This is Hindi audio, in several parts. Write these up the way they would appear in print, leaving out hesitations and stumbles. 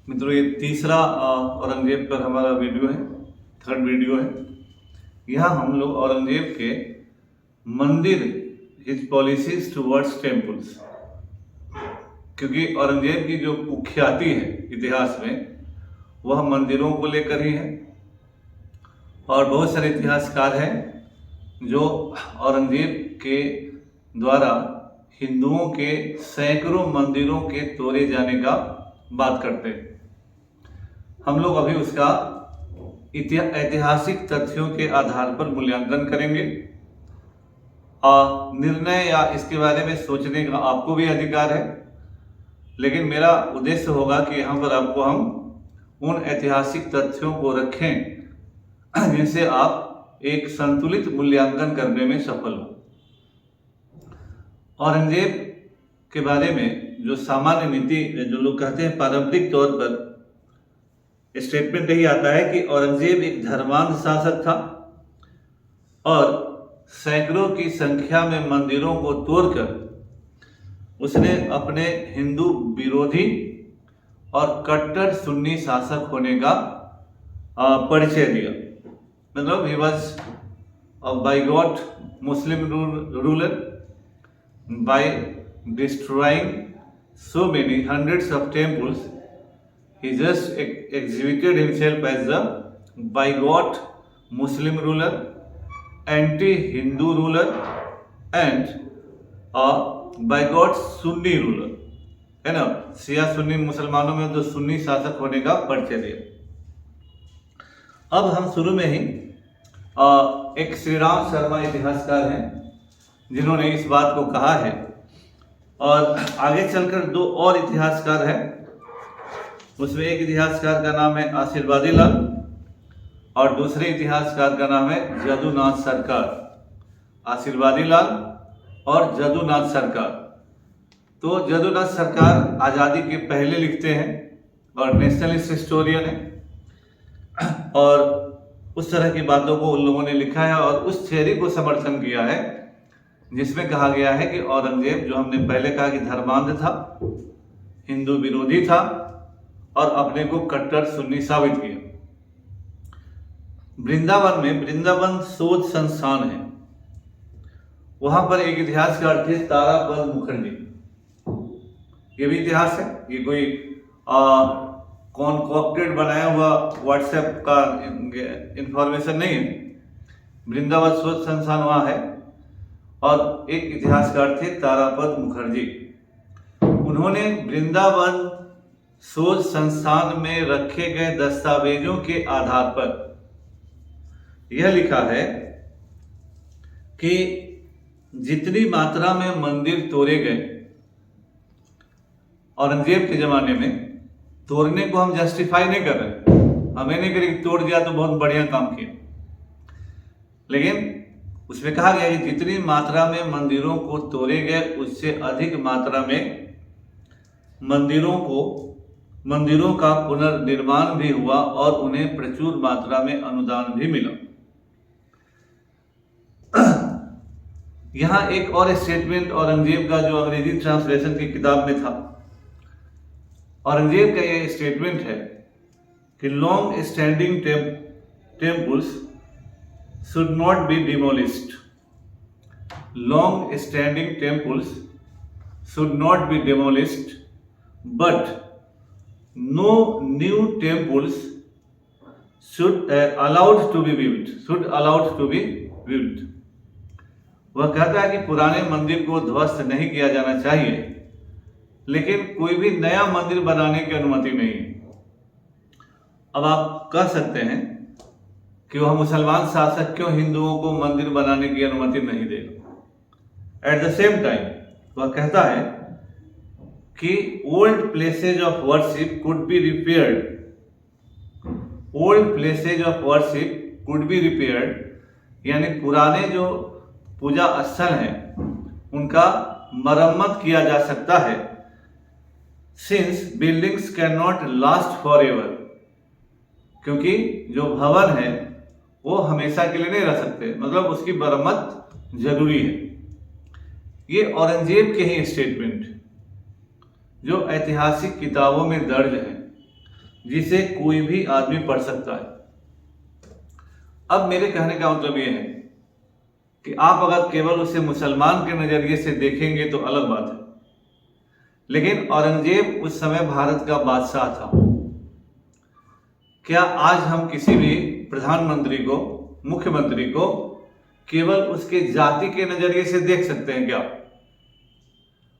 मित्रों, ये तीसरा औरंगजेब पर हमारा वीडियो है, थर्ड वीडियो है। यहाँ हम लोग औरंगजेब के मंदिर, हिज पॉलिसीज टुवर्ड्स टेम्पल्स, क्योंकि औरंगजेब की जो कुख्याति है इतिहास में वह मंदिरों को लेकर ही है। और बहुत सारे इतिहासकार हैं जो औरंगजेब के द्वारा हिंदुओं के सैकड़ों मंदिरों के तोड़े जाने का बात करते हैं। हम लोग अभी उसका ऐतिहासिक तथ्यों के आधार पर मूल्यांकन करेंगे। निर्णय या इसके बारे में सोचने का आपको भी अधिकार है, लेकिन मेरा उद्देश्य होगा कि यहाँ पर आपको हम उन ऐतिहासिक तथ्यों को रखें जिनसे आप एक संतुलित मूल्यांकन करने में सफल हो। औरंगजेब के बारे में जो सामान्य नीति, जो लोग कहते हैं पारंपरिक तौर पर स्टेटमेंट यही आता है कि औरंगजेब एक धर्मांध शासक था और सैकड़ों की संख्या में मंदिरों को तोड़कर उसने अपने हिंदू विरोधी और कट्टर सुन्नी शासक होने का परिचय दिया। मतलब he was a bigot Muslim ruler by destroying so many hundreds of temples. He just exhibited himself as a bigot Muslim ruler, anti-Hindu ruler and a bigot Sunni ruler, है ना। शिया सुन्नी मुसलमानों में जो सुन्नी शासक होने का परिचय दिया। अब हम शुरू में ही एक श्री राम शर्मा इतिहासकार हैं जिन्होंने इस बात को कहा है, और आगे चलकर दो और इतिहासकार हैं। उसमें एक इतिहासकार का नाम है आशीर्वादी लाल और दूसरे इतिहासकार का नाम है जदुनाथ सरकार। आशीर्वादी लाल और जदुनाथ सरकार। तो जदुनाथ सरकार आज़ादी के पहले लिखते हैं और नेशनलिस्ट हिस्टोरियन है, और उस तरह की बातों को उन लोगों ने लिखा है और उस थ्योरी को समर्थन किया है जिसमें कहा गया है कि औरंगजेब, जो हमने पहले कहा कि धर्मांध था, हिंदू विरोधी था और अपने को कट्टर सुन्नी साबित किया। वृंदावन में वृंदावन शोध संस्थान है, वहां पर एक इतिहासकार थे तारापद मुखर्जी। ये भी इतिहास है, ये कोई कॉन्कॉक्टेड बनाया हुआ व्हाट्सएप का इंफॉर्मेशन नहीं है। वृंदावन शोध संस्थान वहां है और एक इतिहासकार थे तारापद मुखर्जी। उन्होंने वृंदावन शोध संस्थान में रखे गए दस्तावेजों के आधार पर यह लिखा है कि जितनी मात्रा में मंदिर तोड़े गए औरंगजेब के जमाने में, तोड़ने को हम जस्टिफाई नहीं कर रहे, हमें नहीं करें तोड़ दिया तो बहुत बढ़िया काम किया, लेकिन उसमें कहा गया कि जितनी मात्रा में मंदिरों को तोड़े गए उससे अधिक मात्रा में मंदिरों का पुनर्निर्माण भी हुआ और उन्हें प्रचुर मात्रा में अनुदान भी मिला। यहाँ एक और स्टेटमेंट औरंगजेब का जो अंग्रेजी ट्रांसलेशन की किताब में था, औरंगजेब का यह स्टेटमेंट है कि long standing temples should not be demolished. Long standing temples should not be demolished, but no new temples should allowed to be built. वह कहता है कि पुराने मंदिर को ध्वस्त नहीं किया जाना चाहिए, लेकिन कोई भी नया मंदिर बनाने की अनुमति नहीं है। अब आप कह सकते हैं कि वह मुसलमान शासक क्यों हिंदुओं को मंदिर बनाने की अनुमति नहीं देगा। एट द सेम टाइम वह कहता है कि old places of worship could be repaired. Old places of worship could be repaired, यानी पुराने जो पूजा स्थल हैं उनका मरम्मत किया जा सकता है। Since buildings can not last for ever, क्योंकि जो भवन है वो हमेशा के लिए नहीं रह सकते, मतलब उसकी मरम्मत जरूरी है। ये औरंगजेब के ही स्टेटमेंट जो ऐतिहासिक किताबों में दर्ज है। जिसे कोई भी आदमी पढ़ सकता है। अब मेरे कहने का मतलब यह है कि आप अगर केवल उसे मुसलमान के नजरिए से देखेंगे तो अलग बात है, लेकिन औरंगजेब उस समय भारत का बादशाह था। क्या आज हम किसी भी प्रधानमंत्री को, मुख्यमंत्री को केवल उसके जाति के नजरिए से देख सकते हैं क्या?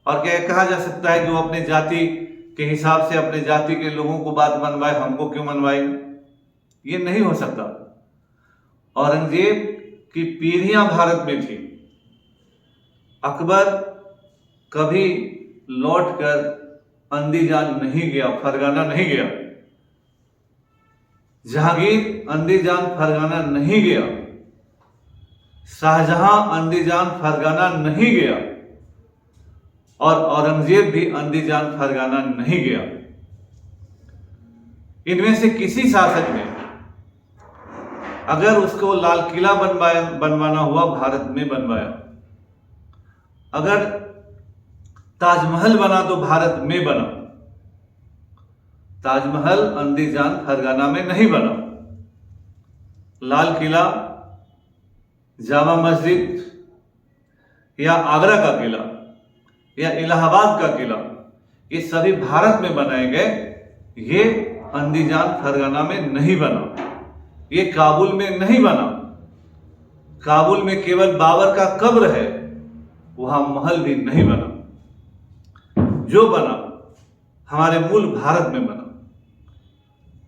और क्या कहा जा सकता है कि वो अपने जाति के हिसाब से अपने जाति के लोगों को बात मनवाए, हमको क्यों मनवाए? ये नहीं हो सकता। औरंगजेब की पीढ़ियां भारत में थी। अकबर कभी लौटकर अंदीजान नहीं गया, फरगाना नहीं गया। जहांगीर अंदीजान फरगाना नहीं गया। शाहजहां अंदीजान फरगाना नहीं गया। और औरंगजेब भी अंदीजान फरगाना नहीं गया। इनमें से किसी शासक ने अगर उसको लाल किला बनवाना हुआ, भारत में बनवाया। अगर ताजमहल बना तो भारत में बना। ताजमहल अंदीजान फरगाना में नहीं बना। लाल किला, जामा मस्जिद या आगरा का किला या इलाहाबाद का किला, ये सभी भारत में बनाए गए। ये अंदीजान फरगाना में नहीं बना। ये काबुल में नहीं बना। काबुल में केवल बाबर का कब्र है, वहां महल भी नहीं बना। जो बना हमारे मूल भारत में बना।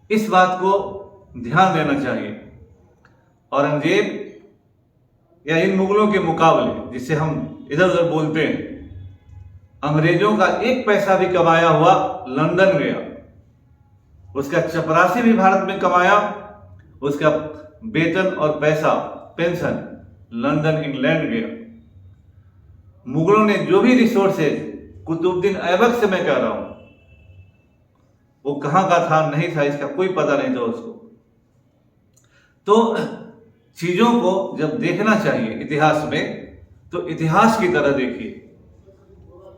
इस बात को ध्यान देना चाहिए। औरंगजेब या इन मुगलों के मुकाबले, जिसे हम इधर उधर बोलते हैं, अंग्रेजों का एक पैसा भी कमाया हुआ लंदन गया। उसका चपरासी भी भारत में कमाया। उसका वेतन और पैसा, पेंशन लंदन, इंग्लैंड गया। मुगलों ने जो भी रिसोर्सेज, कुतुबुद्दीन ऐबक से मैं कह रहा हूं, वो कहां का था नहीं था, इसका कोई पता नहीं था उसको। तो चीजों को जब देखना चाहिए इतिहास में, तो इतिहास की तरह देखिए।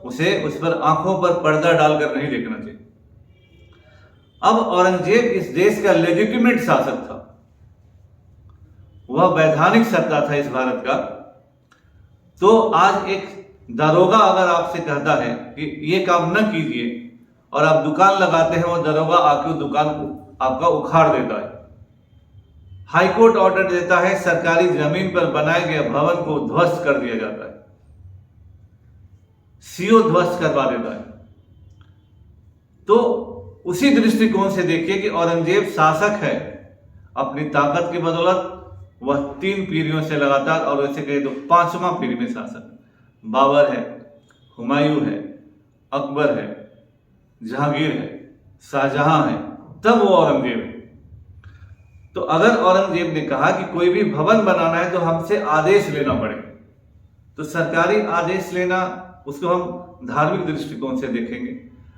उसे उस पर आंखों पर पर्दा डालकर नहीं देखना चाहिए। अब औरंगजेब इस देश का लेजिटिमेट शासक था। वह वैधानिक सत्ता था इस भारत का। तो आज एक दरोगा अगर आपसे कहता है कि ये काम न कीजिए, और आप दुकान लगाते हैं, वो दरोगा आके दुकान को आपका उखाड़ देता है। हाईकोर्ट ऑर्डर देता है, सरकारी जमीन पर बनाए गए भवन को ध्वस्त कर दिया जाता है। सीओ ध्वस्त करवा देता है। तो उसी दृष्टिकोण से देखिए कि औरंगजेब शासक है। अपनी ताकत की बदौलत वह 3 पीढ़ियों से लगातार, और वैसे कहे तो 5वां पीढ़ी में शासक। बाबर है, हुमायूं है, अकबर है, जहांगीर है, शाहजहां है, तब वो औरंगजेब है। तो अगर औरंगजेब ने कहा कि कोई भी भवन बनाना है तो हमसे आदेश लेना पड़ेगा, तो सरकारी आदेश लेना, उसको हम धार्मिक दृष्टिकोण से देखेंगे।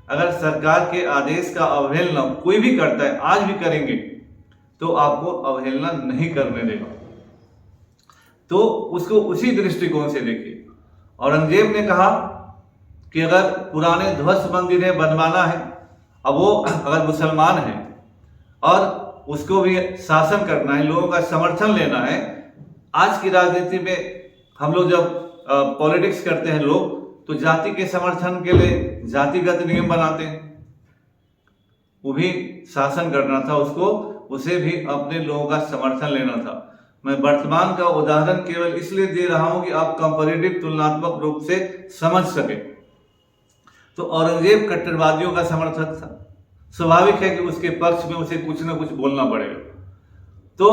अगर सरकार के आदेश का अवहेलना कोई भी करता है, आज भी करेंगे, तो आपको अवहेलना नहीं करने देगा। तो उसको उसी दृष्टिकोण से देखिए। औरंगजेब ने कहा कि अगर पुराने ध्वस्त मंदिरें बनवाना है, अब वो अगर मुसलमान है और उसको भी शासन करना है, लोगों का समर्थन लेना है। आज की राजनीति में हम लोग जब पॉलिटिक्स करते हैं लोग, तो जाति के समर्थन के लिए जातिगत नियम बनाते हैं। वो भी शासन करना था उसको, उसे भी अपने लोगों का समर्थन लेना था। मैं वर्तमान का उदाहरण केवल इसलिए दे रहा हूं कि आप कंपैरेटिव, तुलनात्मक रूप से समझ सके। तो औरंगजेब कट्टरवादियों का समर्थक था। स्वाभाविक है कि उसके पक्ष में उसे कुछ ना कुछ बोलना पड़ेगा। तो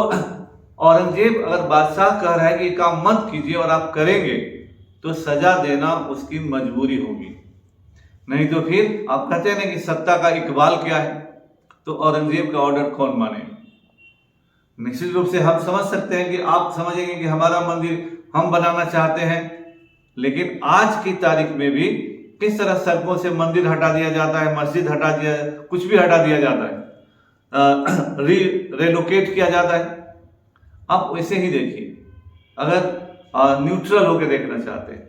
औरंगजेब अगर बादशाह कह रहा है कि ये काम मत कीजिए और आप करेंगे, तो सजा देना उसकी मजबूरी होगी। नहीं तो फिर आप कहते हैं कि सत्ता का इकबाल क्या है, तो औरंगजेब का ऑर्डर कौन मानेगा? निश्चित रूप से हम समझ सकते हैं कि आप समझेंगे कि हमारा मंदिर हम बनाना चाहते हैं, लेकिन आज की तारीख में भी किस तरह सड़कों से मंदिर हटा दिया जाता है, मस्जिद हटा दिया, कुछ भी हटा दिया जाता है, रेलोकेट किया जाता है। आप वैसे ही देखिए। अगर न्यूट्रल होकर देखना चाहते हैं,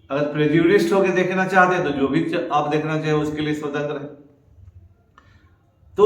अगर प्रेजुडिस्ड होकर देखना चाहते हैं, तो जो भी आप देखना चाहे उसके लिए स्वतंत्र है। तो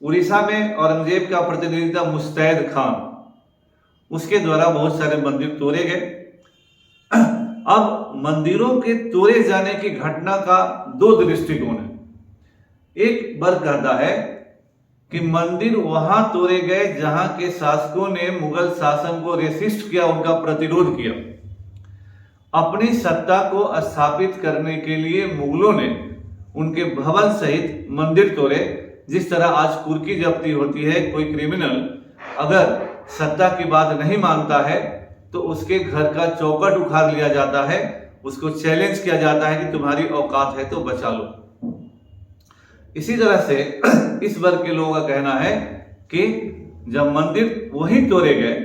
उड़ीसा में औरंगजेब का प्रतिनिधि था मुस्तैद खान, उसके द्वारा बहुत सारे मंदिर तोड़े गए। अब मंदिरों के तोड़े जाने की घटना का दो दृष्टिकोण है। एक वर्ग कहता है कि मंदिर वहां तोड़े गए जहां के शासकों ने मुगल शासन को रेसिस्ट किया, उनका प्रतिरोध किया। अपनी सत्ता को स्थापित करने के लिए मुगलों ने उनके भवन सहित मंदिर तोड़े। जिस तरह आज कुर्की जब्ती होती है, कोई क्रिमिनल अगर सत्ता की बात नहीं मानता है तो उसके घर का चौखट उखाड़ लिया जाता है, उसको चैलेंज किया जाता है कि तुम्हारी औकात है तो बचा लो। इसी तरह से इस वर्ग के लोगों का कहना है कि जब मंदिर वहीं तोड़े गए,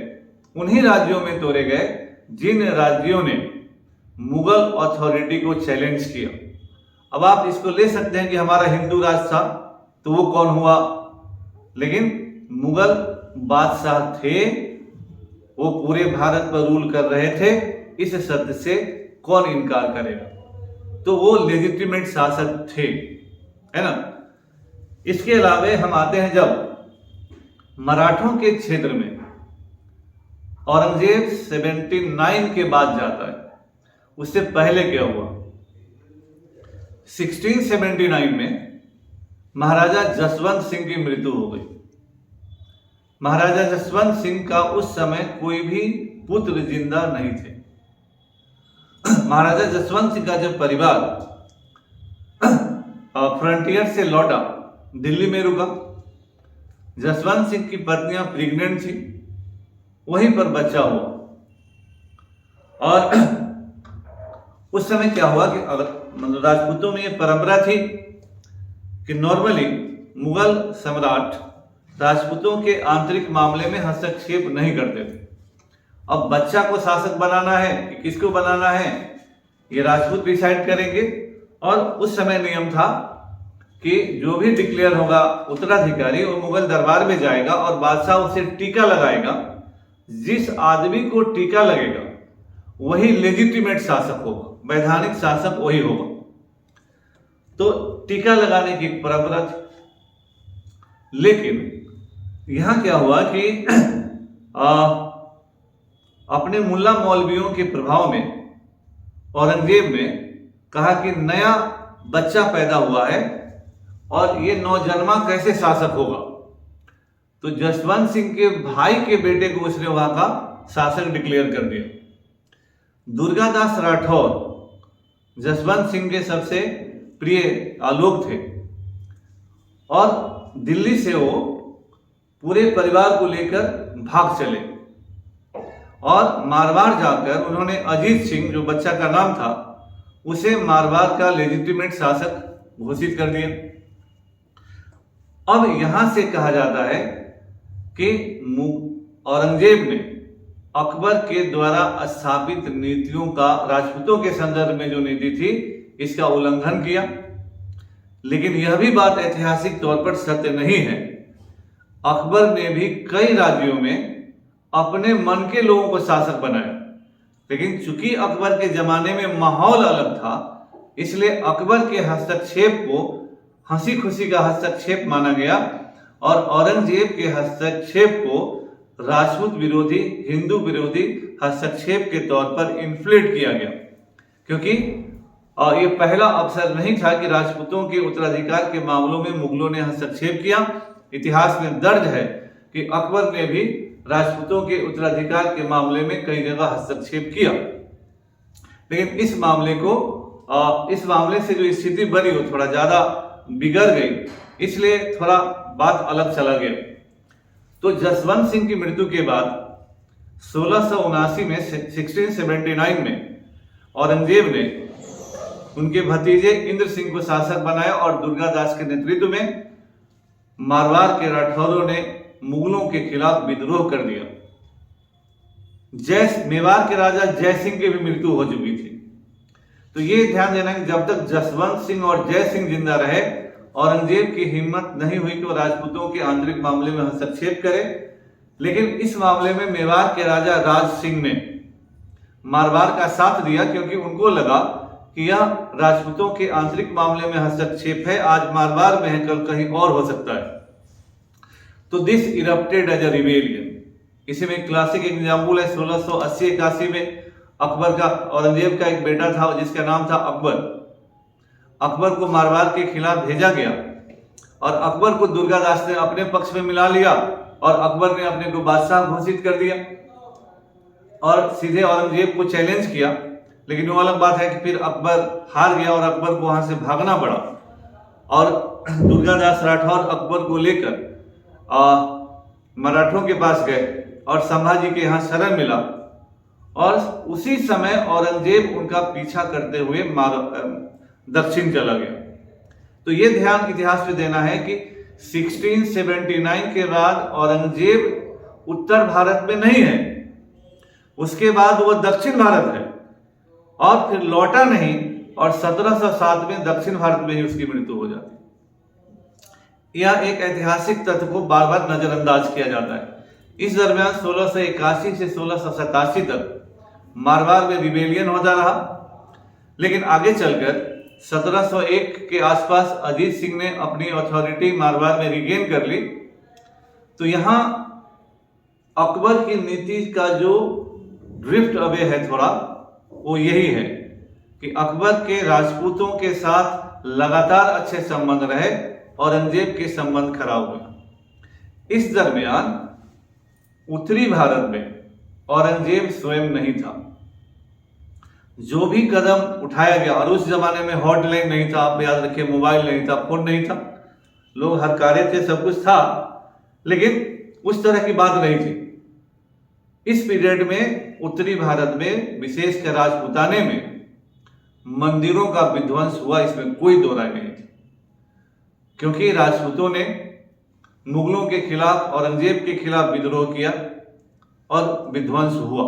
उन्हीं राज्यों में तोड़े गए जिन राज्यों ने मुगल अथॉरिटी को चैलेंज किया। अब आप इसको ले सकते हैं कि हमारा हिंदू राज था तो वो कौन हुआ, लेकिन मुगल बादशाह थे, वो पूरे भारत पर रूल कर रहे थे, इस सत्य से कौन इनकार करेगा। तो वो लेजिटिमेट शासक थे, है ना। इसके अलावे हम आते हैं जब मराठों के क्षेत्र में औरंगजेब 79 के बाद जाता है, उससे पहले क्या हुआ। 1679 में महाराजा जसवंत सिंह की मृत्यु हो गई। महाराजा जसवंत सिंह का उस समय कोई भी पुत्र जिंदा नहीं थे। महाराजा जसवंत सिंह का जब परिवार फ्रंटियर से लौटा, दिल्ली में रुका। जसवंत सिंह की पत्नियां प्रेग्नेंट थी, वहीं पर बच्चा हुआ। और उस समय क्या हुआ कि मतलब राजपूतों में यह परंपरा थी कि नॉर्मली मुगल सम्राट राजपूतों के आंतरिक मामले में हस्तक्षेप नहीं करते थे। अब बच्चा को शासक बनाना है कि किसको बनाना है, ये राजपूत डिसाइड करेंगे। और उस समय नियम था कि जो भी डिक्लेयर होगा उत्तराधिकारी, वो मुगल दरबार में जाएगा और बादशाह उसे टीका लगाएगा। जिस आदमी को टीका लगेगा वही लेजिटिमेट शासक होगा, वैधानिक शासक वही होगा। तो टीका लगाने की परंपरा थी। लेकिन यहां क्या हुआ कि अपने मुल्ला मौलवियों के प्रभाव में औरंगजेब ने कहा कि नया बच्चा पैदा हुआ है और ये नौजन्मा कैसे शासक होगा। तो जसवंत सिंह के भाई के बेटे को उसने वहां का शासक डिक्लेयर कर दिया। दुर्गादास राठौर जसवंत सिंह के सबसे प्रिय लोग थे और दिल्ली से वो पूरे परिवार को लेकर भाग चले और मारवाड़ जाकर उन्होंने अजीत सिंह, जो बच्चा का नाम था, उसे मारवाड़ का लेजिटिमेट शासक घोषित कर दिया। अब यहां से कहा जाता है कि औरंगजेब ने अकबर के द्वारा स्थापित नीतियों का, राजपूतों के संदर्भ में जो नीति थी, इसका उल्लंघन किया। लेकिन यह भी बात ऐतिहासिक तौर पर सत्य नहीं है। अकबर ने भी कई राज्यों में अपने मन के लोगों को शासक बनाया, लेकिन चूंकि अकबर के जमाने में माहौल अलग था, इसलिए अकबर के हस्तक्षेप को हंसी खुशी का हस्तक्षेप माना गया और औरंगजेब के हस्तक्षेप को राजपूत विरोधी, हिंदू विरोधी हस्तक्षेप के तौर पर इन्फ्लेट किया गया। क्योंकि ये पहला अवसर नहीं था कि राजपूतों के उत्तराधिकार के मामलों में मुगलों ने हस्तक्षेप किया। इतिहास में दर्ज है कि अकबर ने भी राजपूतों के उत्तराधिकार के मामले में कई जगह हस्तक्षेप किया, लेकिन इस मामले से जो स्थिति बनी वो थोड़ा ज्यादा बिगड़ गई, इसलिए थोड़ा बात अलग चला गया। तो जसवंत सिंह की मृत्यु के बाद 1679 में 1679 में औरंगजेब ने उनके भतीजे इंद्र सिंह को शासक बनाया और दुर्गादास के नेतृत्व में मारवाड़ के राठौरों ने मुगलों के खिलाफ विद्रोह कर दिया। मेवाड़ के राजा जय सिंह की भी मृत्यु हो चुकी थी। तो ये ध्यान देना कि जब तक जसवंत सिंह और जय सिंह जिंदा रहे, औरंगजेब की हिम्मत नहीं हुई कि वो राजपूतों के आंतरिक मामले में हस्तक्षेप करे। लेकिन इस मामले में मेवाड़ के राजा राज सिंह ने मारवाड़ का साथ दिया, क्योंकि उनको लगा कि यह राजपूतों के आंतरिक मामले में हस्तक्षेप है, आज मारवाड़ में है, कल कहीं और हो सकता है। तो this erupted as a rebellion. इसी में क्लासिक एग्जाम्पल है 1680-81 में अकबर का, औरंगजेब का एक बेटा था जिसका नाम था अकबर। अकबर को मारवाड़ के खिलाफ भेजा गया और अकबर को दुर्गादास ने अपने पक्ष में मिला लिया और अकबर ने अपने को बादशाह घोषित कर दिया और सीधे औरंगजेब को चैलेंज किया। लेकिन वो अलग बात है कि फिर अकबर हार गया और अकबर को वहां से भागना पड़ा और दुर्गादास राठौर अकबर को लेकर मराठों के पास गए और संभाजी के यहाँ शरण मिला और उसी समय औरंगजेब उनका पीछा करते हुए दक्षिण चला गया। तो ये ध्यान इतिहास पे देना है कि 1679 के बाद औरंगजेब उत्तर भारत में नहीं है, उसके बाद वह दक्षिण भारत है और फिर लौटा नहीं और 1707 में दक्षिण भारत में ही उसकी मृत्यु हो जाती है। यह एक ऐतिहासिक तथ्य को बार बार नजरअंदाज किया जाता है। इस दरमियान 1681 से 1687 तक मारवाड़ में रिबेलियन होता रहा, लेकिन आगे चलकर 1701 के आसपास अजीत सिंह ने अपनी अथॉरिटी मारवाड़ में रिगेन कर ली। तो यहां अकबर की नीति का जो ड्रिफ्ट अवे है थोड़ा, वो यही है कि अकबर के राजपूतों के साथ लगातार अच्छे संबंध रहे, औरंगजेब के संबंध खराब हुए। इस दरमियान उत्तरी भारत में औरंगजेब स्वयं नहीं था। जो भी कदम उठाया गया, और उस जमाने में हॉटलाइन नहीं था, आप याद रखिए, मोबाइल नहीं था, फोन नहीं था, लोग हरकारे थे, सब कुछ था, लेकिन उस तरह की बात नहीं थी। इस पीरियड में उत्तरी भारत में विशेषकर राजपूताने में मंदिरों का विध्वंस हुआ, इसमें कोई दो राय नहीं थी, क्योंकि राजपूतों ने मुगलों के खिलाफ, औरंगजेब के खिलाफ विद्रोह किया और विध्वंस हुआ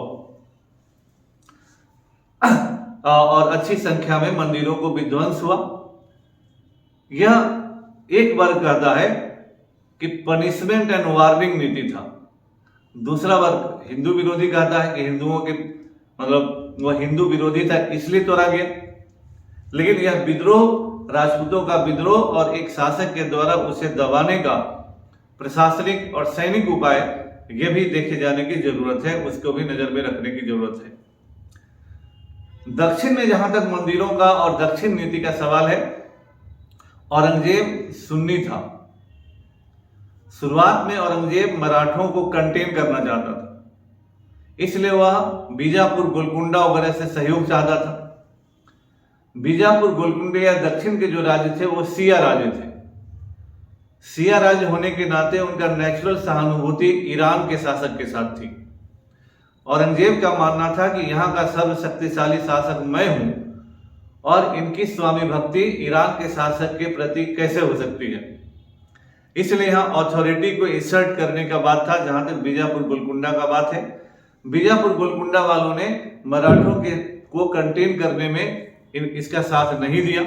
और अच्छी संख्या में मंदिरों को विध्वंस हुआ। यह एक वर्ग कहता है कि पनिशमेंट एंड वार्निंग नीति था, दूसरा वर्ग हिंदू विरोधी कहता है कि हिंदुओं के मतलब वह हिंदू विरोधी था इसलिए तोड़ा गया। लेकिन यह विद्रोह, राजपूतों का विद्रोह और एक शासक के द्वारा उसे दबाने का प्रशासनिक और सैनिक उपाय, यह भी देखे जाने की जरूरत है, उसको भी नजर में रखने की जरूरत है। दक्षिण में जहां तक मंदिरों का और दक्षिण नीति का सवाल है, औरंगजेब सुन्नी था। शुरुआत में औरंगजेब मराठों को कंटेन करना चाहता था, इसलिए वह बीजापुर, गोलकुंडा वगैरह से सहयोग चाहता था। बीजापुर, गोलकुंडा या दक्षिण के जो राज्य थे वो सिया राज्य थे। सिया राज्य होने के नाते उनका नेचुरल सहानुभूति ईरान के शासक के साथ थी। औरंगजेब का मानना था कि यहाँ का सर्वशक्तिशाली शासक मैं हूं और इनकी स्वामी भक्ति ईरान के शासक के प्रति कैसे हो सकती है। इसलिए यहाँ अथॉरिटी को इंसर्ट करने का बात था। जहां तक बीजापुर गोलकुंडा का बात है, बीजापुर गोलकुंडा वालों ने मराठों के को कंटेन करने में इसका साथ नहीं दिया।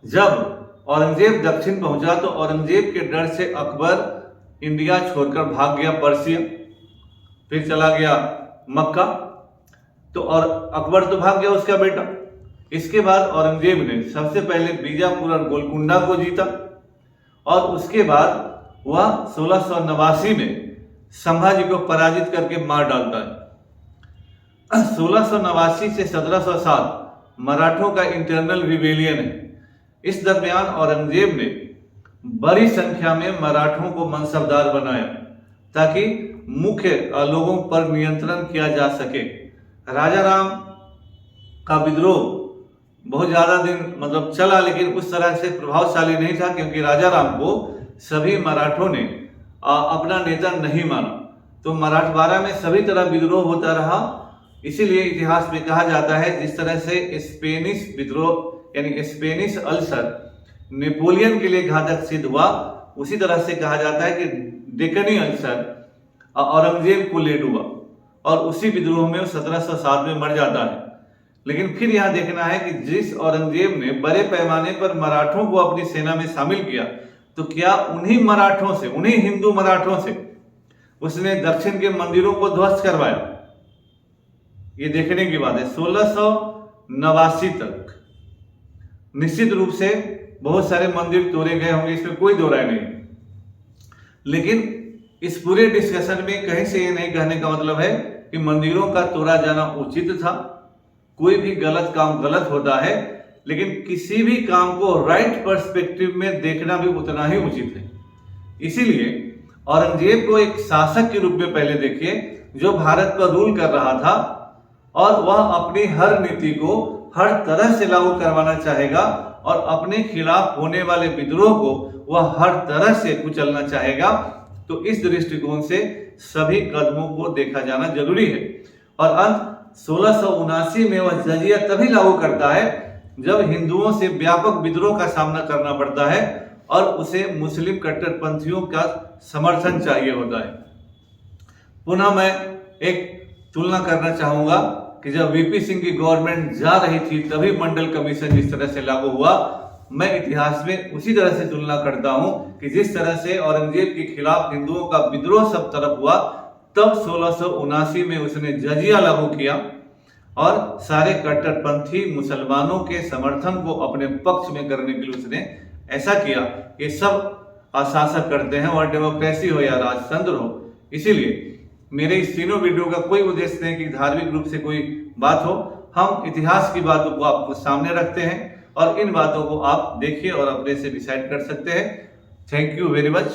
जब औरंगजेब दक्षिण पहुंचा तो औरंगजेब के डर से अकबर इंडिया छोड़कर भाग गया पर्सिया, फिर चला गया मक्का। तो और अकबर तो भाग गया, उसका बेटा। इसके बाद औरंगजेब ने सबसे पहले बीजापुर और गोलकुंडा को जीता और उसके बाद वह 1689 में संभाजी को पराजित करके मार डालता है। 1689 से 1707 मराठों का इंटरनल रिबेलियन है। इस दरमियान औरंगजेब ने बड़ी संख्या में मराठों को मनसबदार बनाया ताकि मुख्य लोगों पर नियंत्रण किया जा सके। राजा राम का विद्रोह बहुत ज्यादा दिन मतलब चला, लेकिन उस तरह से प्रभावशाली नहीं था, क्योंकि राजा राम को सभी मराठों ने अपना नेता नहीं माना। तो मराठवाड़ा में सभी तरह विद्रोह होता रहा। इसीलिए इतिहास में कहा जाता है, जिस तरह से स्पेनिश विद्रोह यानी स्पेनिश अल्सर नेपोलियन के लिए घातक सिद्ध हुआ, उसी तरह से कहा जाता है कि डेक्कनी अल्सर औरंगजेब को ले डूबा और उसी विद्रोह में 1707 में मर जाता है। लेकिन फिर यहां देखना है कि जिस औरंगजेब ने बड़े पैमाने पर मराठों को अपनी सेना में शामिल किया, तो क्या उन्हीं मराठों से, उन्हीं हिंदू मराठों से उसने दक्षिण के मंदिरों को ध्वस्त करवाया? ये देखने की बात है। 1689 तक निश्चित रूप से बहुत सारे मंदिर तोड़े गए होंगे, इसमें कोई दो राय नहीं। लेकिन इस पूरे डिस्कशन में कहीं से ये नहीं कहने का मतलब है कि मंदिरों का तोड़ा जाना उचित था। कोई भी गलत काम गलत होता है, लेकिन किसी भी काम को राइट पर्सपेक्टिव में देखना भी उतना ही उचित है। इसीलिए औरंगजेब को एक शासक के रूप में पहले देखिए, जो भारत पर रूल कर रहा था, और वह अपनी हर नीति को हर तरह से लागू करवाना चाहेगा और अपने खिलाफ होने वाले विद्रोह को वह हर तरह से कुचलना चाहेगा। तो इस दृष्टिकोण से सभी कदमों को देखा जाना जरूरी है। और अंत 1679 में वह जजिया तभी लागू करता है जब हिंदुओं से व्यापक विद्रोह का सामना करना पड़ता है और उसे मुस्लिम कट्टरपंथियों का समर्थन चाहिए होता है। पुनः मैं एक तुलना करना चाहूंगा कि जब वीपी सिंह की गवर्नमेंट जा रही थी तभी मंडल कमीशन जिस तरह से लागू हुआ, मैं इतिहास में उसी तरह से तुलना करता हूं कि जिस तरह से औरंगजेब के खिलाफ हिंदुओं का विद्रोह सब तरफ हुआ, तब 1679 में उसने जजिया लागू किया और सारे कट्टरपंथी मुसलमानों के समर्थन को अपने पक्ष में करने के लिए उसने ऐसा किया कि सब अशासक करते हैं, और डेमोक्रेसी हो या राजतंत्र हो। इसीलिए मेरे इस तीनों वीडियो का कोई उद्देश्य नहीं कि धार्मिक रूप से कोई बात हो, हम इतिहास की बातों को आपको सामने रखते हैं और इन बातों को आप देखिए और अपने से डिसाइड कर सकते हैं। Thank you very much.